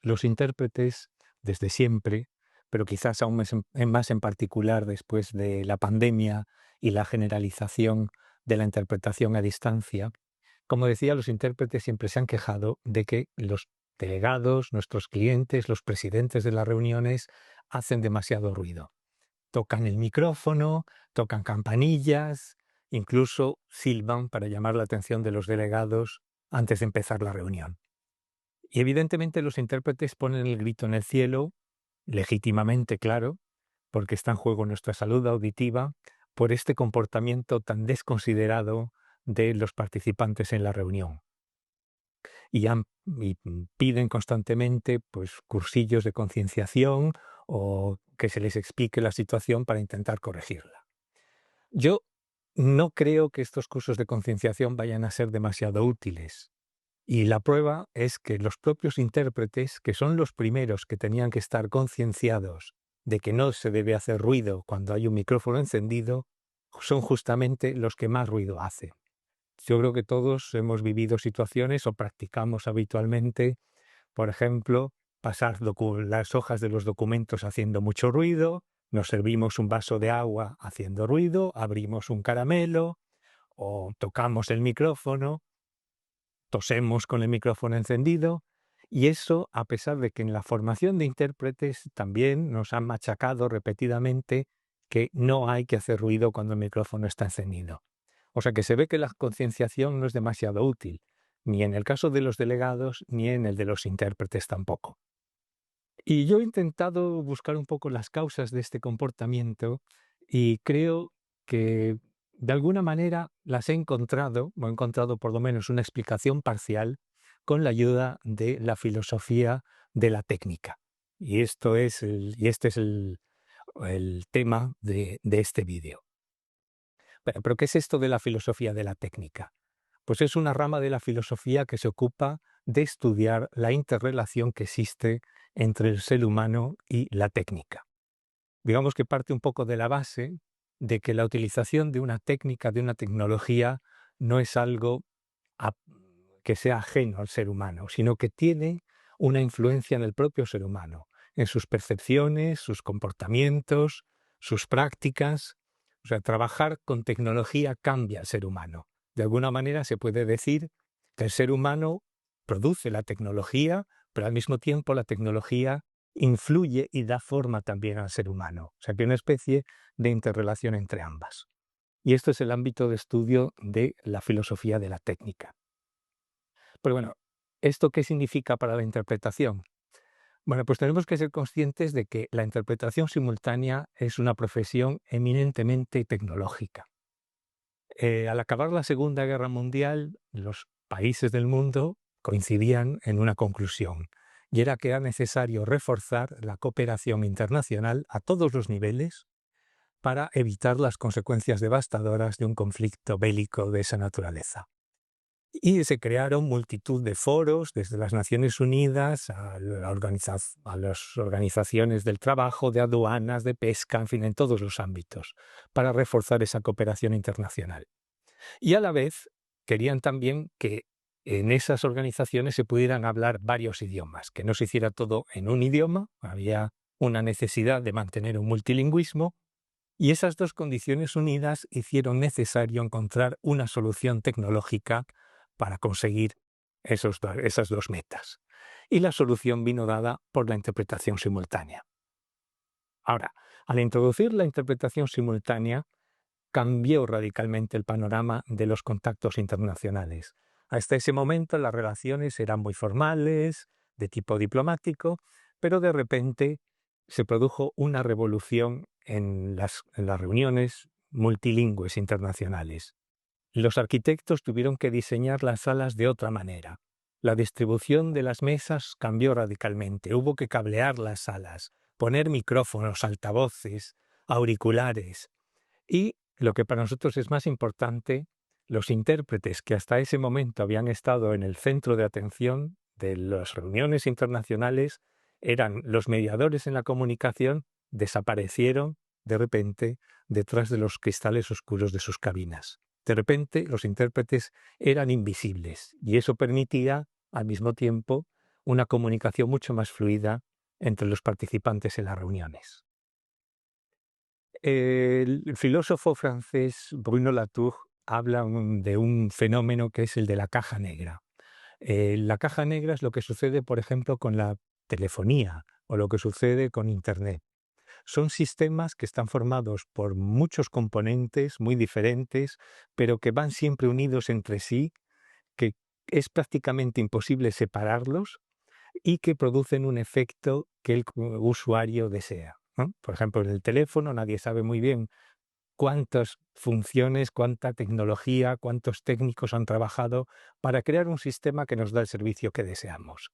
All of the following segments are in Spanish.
Los intérpretes, desde siempre, pero quizás aún más en particular después de la pandemia y la generalización de la interpretación a distancia, como decía, los intérpretes siempre se han quejado de que los delegados, nuestros clientes, los presidentes de las reuniones hacen demasiado ruido. Tocan el micrófono, tocan campanillas, incluso silban para llamar la atención de los delegados antes de empezar la reunión. Y evidentemente los intérpretes ponen el grito en el cielo, legítimamente, claro, porque está en juego nuestra salud auditiva, por este comportamiento tan desconsiderado de los participantes en la reunión. Y piden constantemente pues, cursillos de concienciación o que se les explique la situación para intentar corregirla. Yo no creo que estos cursos de concienciación vayan a ser demasiado útiles. Y la prueba es que los propios intérpretes, que son los primeros que tenían que estar concienciados de que no se debe hacer ruido cuando hay un micrófono encendido, son justamente los que más ruido hacen. Yo creo que todos hemos vivido situaciones o practicamos habitualmente, por ejemplo, pasar las hojas de los documentos haciendo mucho ruido, nos servimos un vaso de agua haciendo ruido, abrimos un caramelo o tocamos el micrófono, tosemos con el micrófono encendido, y eso a pesar de que en la formación de intérpretes también nos han machacado repetidamente que no hay que hacer ruido cuando el micrófono está encendido. O sea que se ve que la concienciación no es demasiado útil, ni en el caso de los delegados, ni en el de los intérpretes tampoco. Y yo he intentado buscar un poco las causas de este comportamiento y creo que de alguna manera las he encontrado, o he encontrado por lo menos una explicación parcial con la ayuda de la filosofía de la técnica. Y este es el tema de este vídeo. ¿Pero qué es esto de la filosofía de la técnica? Pues es una rama de la filosofía que se ocupa de estudiar la interrelación que existe entre el ser humano y la técnica. Digamos que parte un poco de la base de que la utilización de una técnica, de una tecnología, no es algo que sea ajeno al ser humano, sino que tiene una influencia en el propio ser humano, en sus percepciones, sus comportamientos, sus prácticas. O sea, trabajar con tecnología cambia al ser humano. De alguna manera se puede decir que el ser humano produce la tecnología, pero al mismo tiempo la tecnología influye y da forma también al ser humano. O sea, que hay una especie de interrelación entre ambas. Y esto es el ámbito de estudio de la filosofía de la técnica. Pero bueno, ¿esto qué significa para la interpretación? Bueno, pues tenemos que ser conscientes de que la interpretación simultánea es una profesión eminentemente tecnológica. Al acabar la Segunda Guerra Mundial, los países del mundo coincidían en una conclusión, y era que era necesario reforzar la cooperación internacional a todos los niveles para evitar las consecuencias devastadoras de un conflicto bélico de esa naturaleza. Y se crearon multitud de foros, desde las Naciones Unidas a las organizaciones del trabajo, de aduanas, de pesca, en fin, en todos los ámbitos, para reforzar esa cooperación internacional. Y a la vez querían también que en esas organizaciones se pudieran hablar varios idiomas, que no se hiciera todo en un idioma, había una necesidad de mantener un multilingüismo, y esas dos condiciones unidas hicieron necesario encontrar una solución tecnológica para conseguir esas dos metas. Y la solución vino dada por la interpretación simultánea. Ahora, al introducir la interpretación simultánea, cambió radicalmente el panorama de los contactos internacionales. Hasta ese momento las relaciones eran muy formales, de tipo diplomático, pero de repente se produjo una revolución en las reuniones multilingües internacionales. Los arquitectos tuvieron que diseñar las salas de otra manera. La distribución de las mesas cambió radicalmente. Hubo que cablear las salas, poner micrófonos, altavoces, auriculares. Y lo que para nosotros es más importante, los intérpretes que hasta ese momento habían estado en el centro de atención de las reuniones internacionales, eran los mediadores en la comunicación, desaparecieron de repente detrás de los cristales oscuros de sus cabinas. De repente los intérpretes eran invisibles y eso permitía al mismo tiempo una comunicación mucho más fluida entre los participantes en las reuniones. El filósofo francés Bruno Latour habla de un fenómeno que es el de la caja negra. La caja negra es lo que sucede, por ejemplo, con la telefonía o lo que sucede con Internet. Son sistemas que están formados por muchos componentes muy diferentes, pero que van siempre unidos entre sí, que es prácticamente imposible separarlos y que producen un efecto que el usuario desea, ¿no? Por ejemplo, en el teléfono nadie sabe muy bien cuántas funciones, cuánta tecnología, cuántos técnicos han trabajado para crear un sistema que nos da el servicio que deseamos.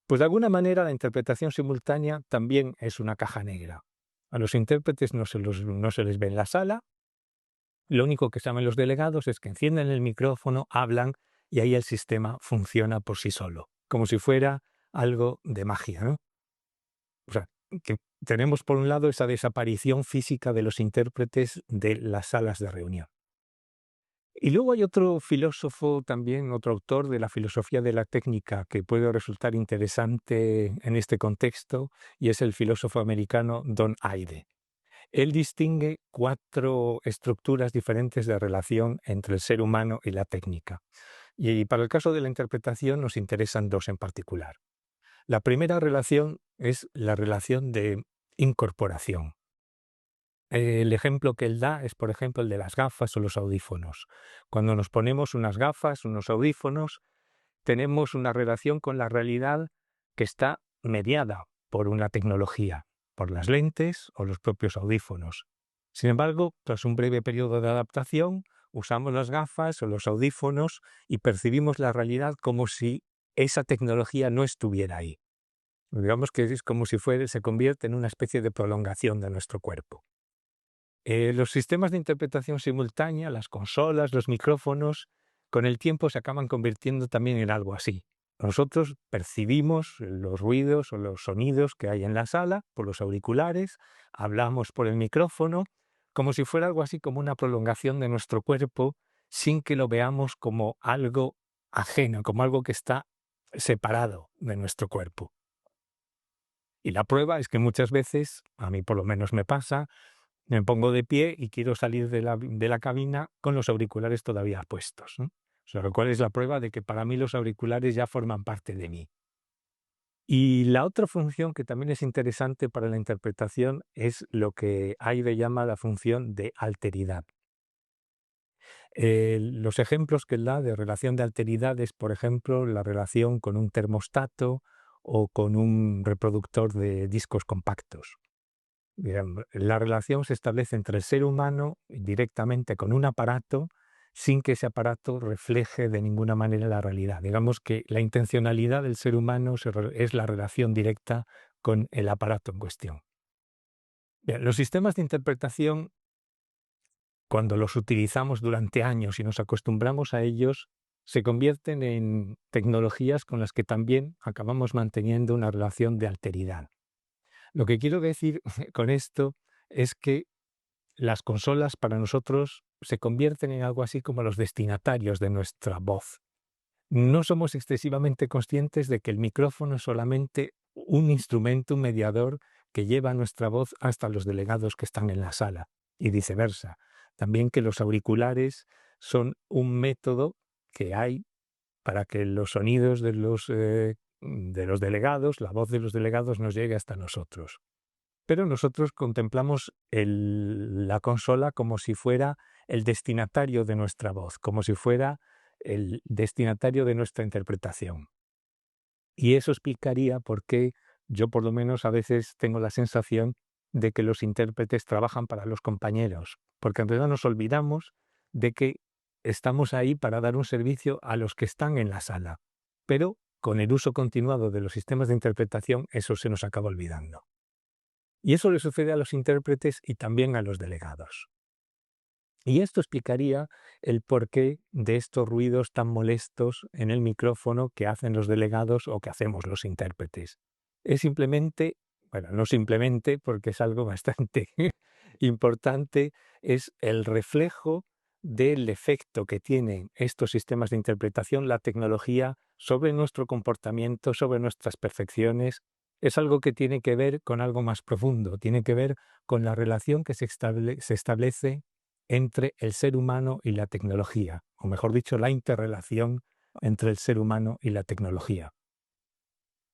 Pues de alguna manera la interpretación simultánea también es una caja negra. A los intérpretes no se les ve en la sala, lo único que saben los delegados es que encienden el micrófono, hablan y ahí el sistema funciona por sí solo, como si fuera algo de magia, ¿no? O sea, que tenemos por un lado esa desaparición física de los intérpretes de las salas de reunión. Y luego hay otro filósofo también, otro autor de la filosofía de la técnica que puede resultar interesante en este contexto, y es el filósofo americano Don Heide. Él distingue 4 estructuras diferentes de relación entre el ser humano y la técnica. Y para el caso de la interpretación nos interesan 2 en particular. La primera relación es la relación de incorporación. El ejemplo que él da es, por ejemplo, el de las gafas o los audífonos. Cuando nos ponemos unas gafas, unos audífonos, tenemos una relación con la realidad que está mediada por una tecnología, por las lentes o los propios audífonos. Sin embargo, tras un breve periodo de adaptación, usamos las gafas o los audífonos y percibimos la realidad como si esa tecnología no estuviera ahí. Digamos que es como si se convierte en una especie de prolongación de nuestro cuerpo. Los sistemas de interpretación simultánea, las consolas, los micrófonos, con el tiempo se acaban convirtiendo también en algo así. Nosotros percibimos los ruidos o los sonidos que hay en la sala por los auriculares, hablamos por el micrófono, como si fuera algo así como una prolongación de nuestro cuerpo, sin que lo veamos como algo ajeno, como algo que está separado de nuestro cuerpo. Y la prueba es que muchas veces, a mí por lo menos me pasa, me pongo de pie y quiero salir de la cabina con los auriculares todavía puestos, ¿no? O sea, lo cual es la prueba de que para mí los auriculares ya forman parte de mí. Y la otra función que también es interesante para la interpretación es lo que Heide llama la función de alteridad. Los ejemplos que él da de relación de alteridad es, por ejemplo, la relación con un termostato o con un reproductor de discos compactos. La relación se establece entre el ser humano directamente con un aparato sin que ese aparato refleje de ninguna manera la realidad. Digamos que la intencionalidad del ser humano es la relación directa con el aparato en cuestión. Bien, los sistemas de interpretación, cuando los utilizamos durante años y nos acostumbramos a ellos, se convierten en tecnologías con las que también acabamos manteniendo una relación de alteridad. Lo que quiero decir con esto es que las consolas para nosotros se convierten en algo así como los destinatarios de nuestra voz. No somos excesivamente conscientes de que el micrófono es solamente un instrumento, un mediador que lleva nuestra voz hasta los delegados que están en la sala y viceversa. También que los auriculares son un método que hay para que los sonidos de los delegados, la voz de los delegados nos llegue hasta nosotros. Pero nosotros contemplamos la consola como si fuera el destinatario de nuestra voz, como si fuera el destinatario de nuestra interpretación. Y eso explicaría por qué yo por lo menos a veces tengo la sensación de que los intérpretes trabajan para los compañeros, porque en realidad nos olvidamos de que estamos ahí para dar un servicio a los que están en la sala. Pero con el uso continuado de los sistemas de interpretación eso se nos acaba olvidando. Y eso le sucede a los intérpretes y también a los delegados. Y esto explicaría el porqué de estos ruidos tan molestos en el micrófono que hacen los delegados o que hacemos los intérpretes. Es simplemente, bueno, no simplemente porque es algo bastante importante, es el reflejo del efecto que tienen estos sistemas de interpretación, la tecnología, sobre nuestro comportamiento, sobre nuestras percepciones. Es algo que tiene que ver con algo más profundo, tiene que ver con la relación que se establece entre el ser humano y la tecnología, o mejor dicho, la interrelación entre el ser humano y la tecnología.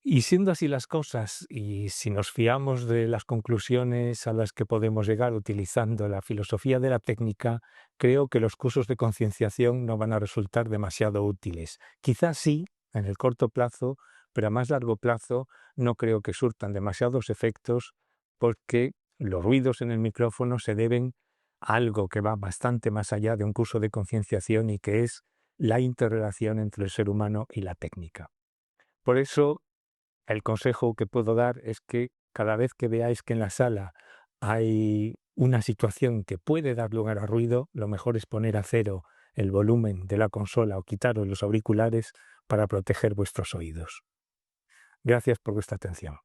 Y siendo así las cosas, y si nos fiamos de las conclusiones a las que podemos llegar utilizando la filosofía de la técnica, creo que los cursos de concienciación no van a resultar demasiado útiles. Quizás sí, en el corto plazo, pero a más largo plazo no creo que surtan demasiados efectos, porque los ruidos en el micrófono se deben a algo que va bastante más allá de un curso de concienciación, y que es la interrelación entre el ser humano y la técnica. Por eso, el consejo que puedo dar es que cada vez que veáis que en la sala hay una situación que puede dar lugar a ruido, lo mejor es poner a cero el volumen de la consola o quitaros los auriculares para proteger vuestros oídos. Gracias por vuestra atención.